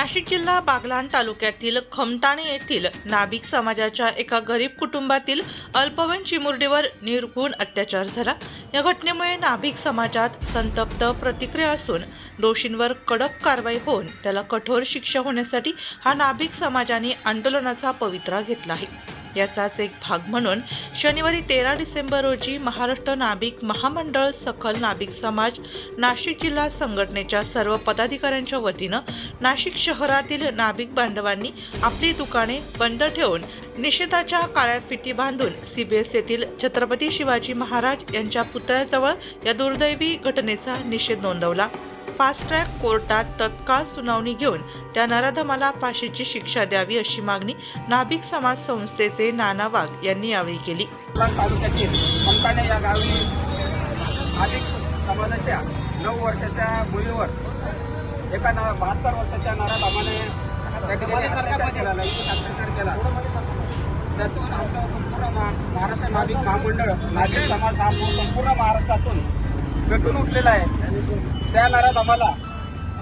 नाशिक जिल्हा बागलाण तालुक्यातील खमटाणे येथील नाभिक समाजाच्या एका गरीब कुटुंबातील अल्पवयीन चिमुरडीवर निर्घृण अत्याचार झाला। या घटनेमुळे नाभिक समाजात संतप्त प्रतिक्रिया असून दोषींवर कडक कारवाई होऊन त्याला कठोर शिक्षा होण्यासाठी हा नाभिक समाजाने आंदोलनाचा पवित्रा घेतला आहे। याचाच एक भाग म्हणून शनिवारी 13 डिसेंबर रोजी महाराष्ट्र नाभिक महामंडळ सखल नाभिक समाज नाशिक जिल्हा संघटनेच्या सर्व पदाधिकाऱ्यांच्या वतीनं नाशिक शहरातील नाभिक बांधवांनी आपली दुकाने बंद ठेवून निषेधाच्या काळ्या फिती बांधून CBS येथील छत्रपती शिवाजी महाराज यांच्या पुतळ्याजवळ या दुर्दैवी घटनेचा निषेध नोंदवला। फास्ट ट्रॅक कोर्टात तत्काळ सुनावणी घेऊन त्या नराधमाला फाशीची शिक्षा द्यावी अशी मागणी नाभिक समाज संस्थेचे नाना वाघ यांनी यावेळी केली। तालुक्यातील खमटाणे या गावी नाभिक समाजाच्या 9 वर्षाच्या मुलीवर एका 72 वर्षाच्या नराधमाने त्या ठिकाणी अत्याचार केला। त्यातून आमचा संपूर्ण महाराष्ट्र नाभिक महामंडळ नाशिक समाज हा संपूर्ण महाराष्ट्रातून पेटून उठलेला आहे। त्या नराधमाला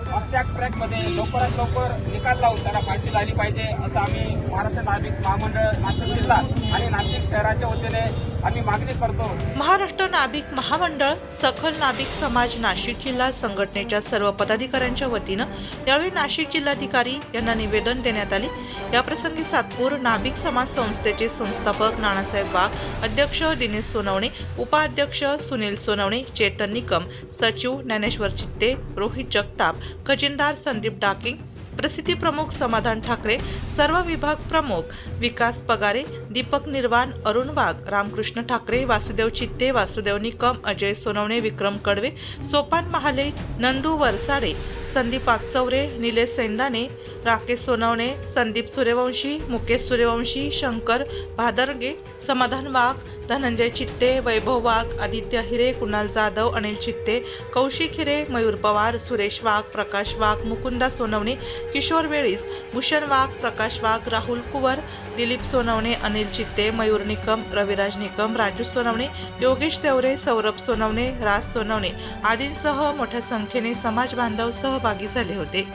फास्ट ट्रॅकमध्ये लवकरात लवकर निकाल लावून त्याला फाशी झाली पाहिजे असं आम्ही महाराष्ट्र नाभिक महामंडळ नाशिक जिल्हा आणि नाशिक शहराच्या वतीने आम्ही मागणी करतो। महाराष्ट्र नाभिक महामंडळ सखल नाभिक समाज नाशिक जिल्हा संघटनेच्या सर्व पदाधिकाऱ्यांच्या वतीनं यावेळी नाशिक जिल्हाधिकारी यांना निवेदन देण्यात आले। याप्रसंगी सातपूर नाभिक समाज संस्थेचे संस्थापक नानासाहेब वाघ, अध्यक्ष दिनेश सोनवणे, उपाध्यक्ष सुनील सोनवणे, चेतन निकम, सचिव ज्ञानेश्वर चित्ते, रोहित जगताप, खजिनदार संदीप डाके, प्रसिद्धी प्रमुख समाधान ठाकरे, सर्व विभाग प्रमुख विकास पगारे, दीपक निर्वाण, अरुण वाघ, रामकृष्ण ठाकरे, वासुदेव चित्ते, वासुदेव निकम, अजय सोनवणे, विक्रम कडवे, सोपान महाले, नंदू वरसाडे, संदीप आगचौरे, निलेश सैंदाने, राकेश सोनवणे, संदीप सूर्यवंशी, मुकेश सूर्यवंशी, शंकर भादरगे, समाधान वाघ, धनंजय चित्ते, वैभव वाघ, आदित्य हिरे, कुणाल जाधव, अनिल चित्ते, कौशिक हिरे, मयूर पवार, सुरेश वाघ, प्रकाश वाघ, मुकुंदा सोनवणे, किशोर वेळीस, भूषण वाघ, प्रकाश वाघ, राहुल कुवर, दिलीप सोनवणे, अनिल चित्ते, मयूर निकम, रविराज निकम, राजू सोनवणे, योगेश तेवरे, सौरभ सोनवणे, राज सोनवणे आदींसह मोठ्या संख्येने समाज बांधव सहभागी झाले होते।